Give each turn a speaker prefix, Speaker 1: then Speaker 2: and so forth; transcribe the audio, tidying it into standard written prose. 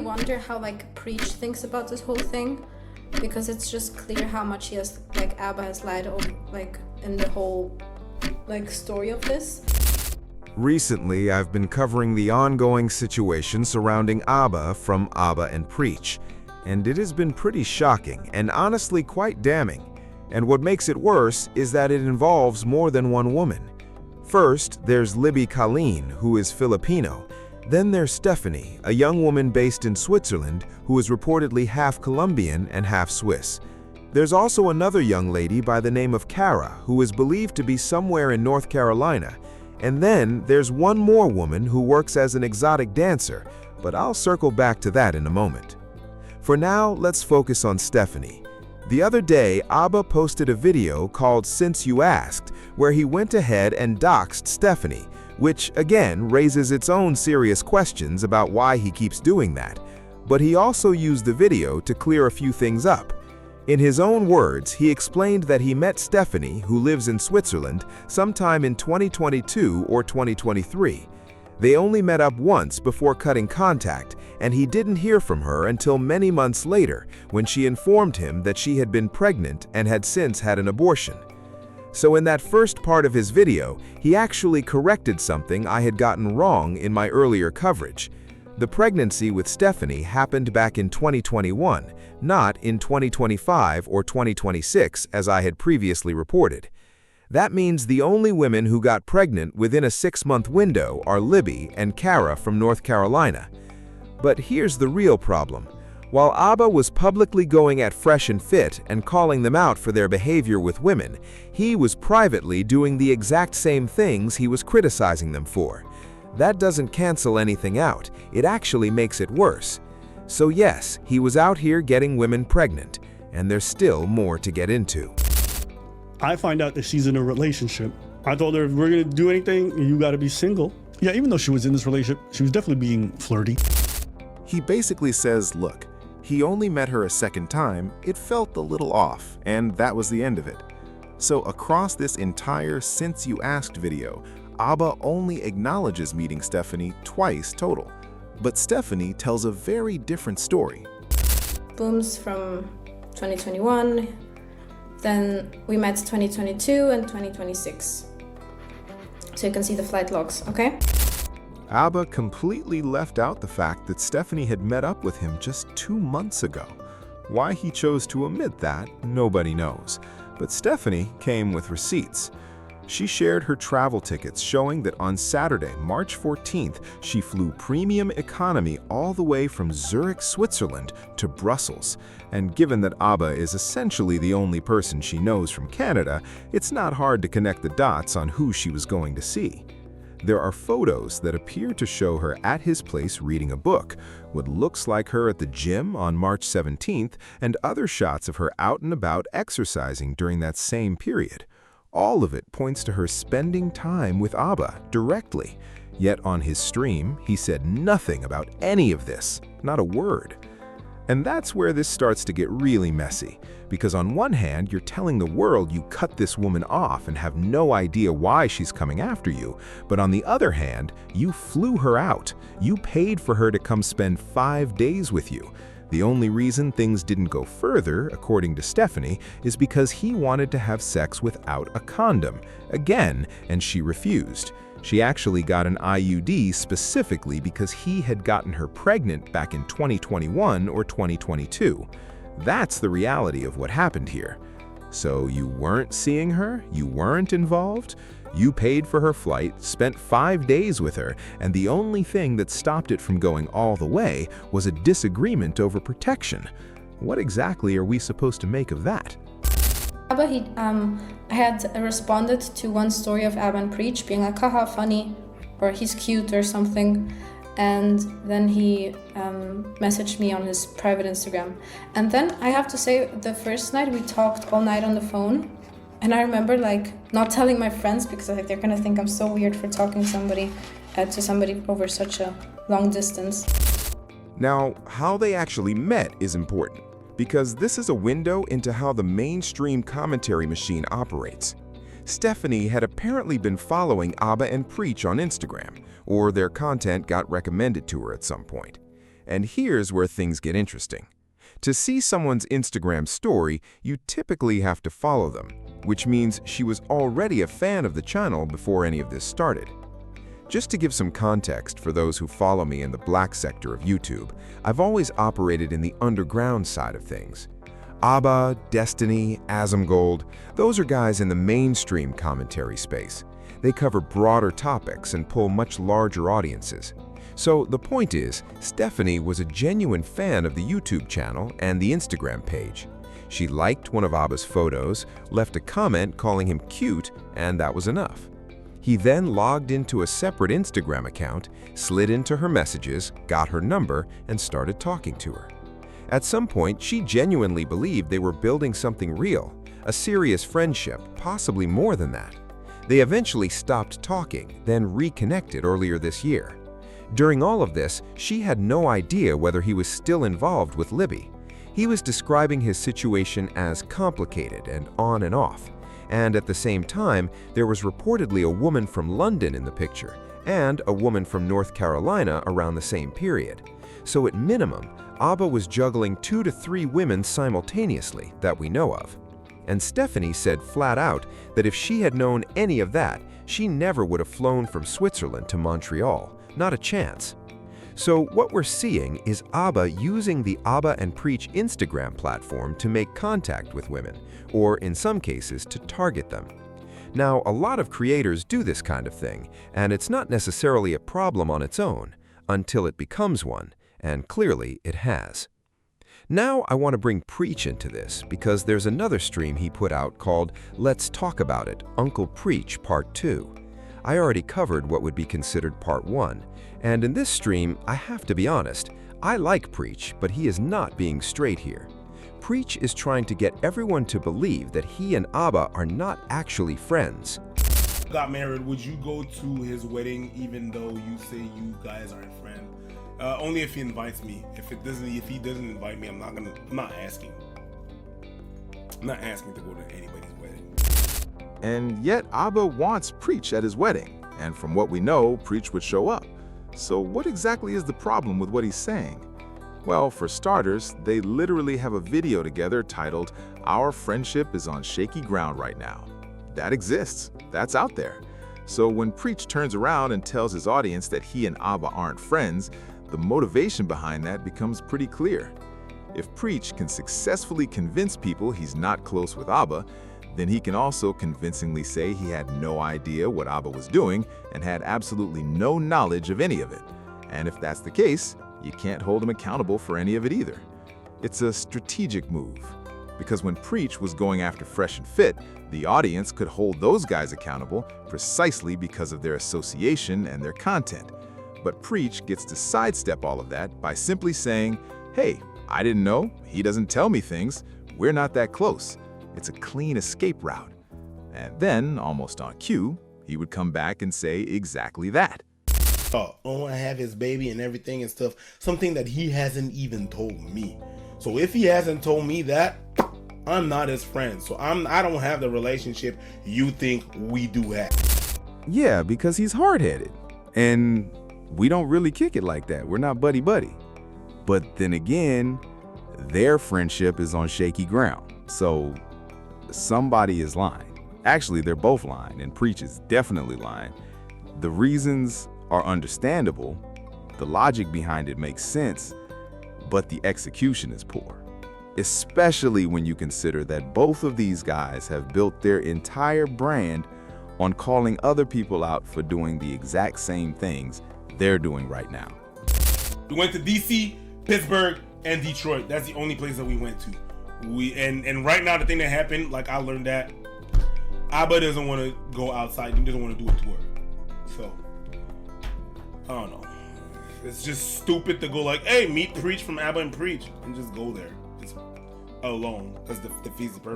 Speaker 1: wonder how like Preach thinks about this whole thing, because it's just clear how much he has, like, ABBA has lied over, like, in the whole like story of this.
Speaker 2: Recently, I've been covering the ongoing situation surrounding ABBA from ABBA and Preach, and it has been pretty shocking and honestly quite damning. And what makes it worse is that it involves more than one woman. First, there's Libby Colleen, who is Filipino. Then there's Stephanie, a young woman based in Switzerland who is reportedly half Colombian and half Swiss. There's also another young lady by the name of Cara, who is believed to be somewhere in North Carolina. And then there's one more woman who works as an exotic dancer, but I'll circle back to that in a moment. For now, let's focus on Stephanie. The other day, ABBA posted a video called Since You Asked, where he went ahead and doxed Stephanie, which again raises its own serious questions about why he keeps doing that. But he also used the video to clear a few things up. In his own words, he explained that he met Stephanie, who lives in Switzerland, sometime in 2022 or 2023. They only met up once before cutting contact, and he didn't hear from her until many months later, when she informed him that she had been pregnant and had since had an abortion. So in that first part of his video, he actually corrected something I had gotten wrong in my earlier coverage. The pregnancy with Stephanie happened back in 2021, not in 2025 or 2026 as I had previously reported. That means the only women who got pregnant within a 6-month window are Libby and Cara from North Carolina. But here's the real problem. While ABBA was publicly going at Fresh and Fit and calling them out for their behavior with women, he was privately doing the exact same things he was criticizing them for. That doesn't cancel anything out, it actually makes it worse. So yes, he was out here getting women pregnant, and there's still more to get into.
Speaker 3: I find out that she's in a relationship. I told her, if we're gonna do anything, you gotta be single. Yeah, even though she was in this relationship, she was definitely being flirty.
Speaker 4: He basically says, look, he only met her a second time, it felt a little off, and that was the end of it. So across this entire Since You Asked video, ABBA only acknowledges meeting Stephanie twice total. But Stephanie tells a very different story.
Speaker 1: Booms from 2021, then we met 2022 and 2026. So you can see the flight logs, okay?
Speaker 4: ABBA completely left out the fact that Stephanie had met up with him just 2 months ago. Why he chose to omit that, nobody knows. But Stephanie came with receipts. She shared her travel tickets showing that on Saturday, March 14th, she flew premium economy all the way from Zurich, Switzerland to Brussels. And given that ABBA is essentially the only person she knows from Canada, it's not hard to connect the dots on who she was going to see. There are photos that appear to show her at his place reading a book, what looks like her at the gym on March 17th, and other shots of her out and about exercising during that same period. All of it points to her spending time with ABBA directly. Yet on his stream, he said nothing about any of this, not a word. And that's where this starts to get really messy, because on one hand, you're telling the world you cut this woman off and have no idea why she's coming after you, but on the other hand, you flew her out. You paid for her to come spend 5 days with you. The only reason things didn't go further, according to Stephanie, is because he wanted to have sex without a condom, again, and she refused. She actually got an IUD specifically because he had gotten her pregnant back in 2021 or 2022. That's the reality of what happened here. So you weren't seeing her? You weren't involved? You paid for her flight, spent 5 days with her, and the only thing that stopped it from going all the way was a disagreement over protection. What exactly are we supposed to make of that?
Speaker 1: ABBA, I had responded to one story of ABBA and Preach being like, haha, funny, or he's cute or something. And then he messaged me on his private Instagram. And then I have to say, the first night we talked all night on the phone. And I remember like not telling my friends because like they're gonna think I'm so weird for talking to somebody over such a long distance.
Speaker 2: Now, how they actually met is important, because this is a window into how the mainstream commentary machine operates. Stephanie had apparently been following Abba and Preach on Instagram, or their content got recommended to her at some point. And here's where things get interesting. To see someone's Instagram story, you typically have to follow them, which means she was already a fan of the channel before any of this started. Just to give some context for those who follow me in the black sector of YouTube, I've always operated in the underground side of things. Abba, Destiny, Asmongold, those are guys in the mainstream commentary space. They cover broader topics and pull much larger audiences. So the point is, Stephanie was a genuine fan of the YouTube channel and the Instagram page. She liked one of Abba's photos, left a comment calling him cute, and that was enough. He then logged into a separate Instagram account, slid into her messages, got her number, and started talking to her. At some point, she genuinely believed they were building something real, a serious friendship, possibly more than that. They eventually stopped talking, then reconnected earlier this year. During all of this, she had no idea whether he was still involved with Libby. He was describing his situation as complicated and on and off. And at the same time, there was reportedly a woman from London in the picture, and a woman from North Carolina around the same period. So at minimum, Abba was juggling 2 to 3 women simultaneously that we know of. And Stephanie said flat out that if she had known any of that, she never would have flown from Switzerland to Montreal. Not a chance. So what we're seeing is Abba using the Abba and Preach Instagram platform to make contact with women, or in some cases to target them. Now, a lot of creators do this kind of thing, and it's not necessarily a problem on its own, until it becomes one, and clearly it has. Now I want to bring Preach into this because there's another stream he put out called Let's Talk About It, Uncle Preach Part 2. I already covered what would be considered Part 1, and in this stream, I have to be honest, I like Preach, but he is not being straight here. Preach is trying to get everyone to believe that he and Abba are not actually friends.
Speaker 5: Got married, would you go to his wedding even though you say you guys aren't friends? Only if he invites me. If he doesn't invite me, I'm not asking. I'm not asking to go to anybody's wedding.
Speaker 4: And yet Abba wants Preach at his wedding, and from what we know, Preach would show up. So what exactly is the problem with what he's saying? Well, for starters, they literally have a video together titled, "Our Friendship is on Shaky Ground Right Now." That exists. That's out there. So when Preach turns around and tells his audience that he and Abba aren't friends, the motivation behind that becomes pretty clear. If Preach can successfully convince people he's not close with Abba, then he can also convincingly say he had no idea what Abba was doing and had absolutely no knowledge of any of it. And if that's the case, you can't hold him accountable for any of it either. It's a strategic move, because when Preach was going after Fresh and Fit, the audience could hold those guys accountable precisely because of their association and their content. But Preach gets to sidestep all of that by simply saying, "Hey, I didn't know, he doesn't tell me things, we're not that close." It's a clean escape route. And then, almost on cue, he would come back and say exactly that.
Speaker 5: I have his baby and everything and stuff, something that he hasn't even told me. So if he hasn't told me that, I'm not his friend. So I don't have the relationship you think we do have.
Speaker 2: Yeah, because he's hard-headed. And we don't really kick it like that. We're not buddy-buddy. But then again, their friendship is on shaky ground. So somebody is lying. Actually, they're both lying, and Preach is definitely lying. The reasons are understandable, the logic behind it makes sense, but the execution is poor. Especially when you consider that both of these guys have built their entire brand on calling other people out for doing the exact same things they're doing right now.
Speaker 5: We went to DC, Pittsburgh, and Detroit. That's the only place that we went to. And right now the thing that happened, like I learned that Abba doesn't want to go outside. He doesn't want to do a tour. So I don't know. It's just stupid to go like, hey, meet Preach from Abba and Preach, and just go there just alone, because the defeats the purpose.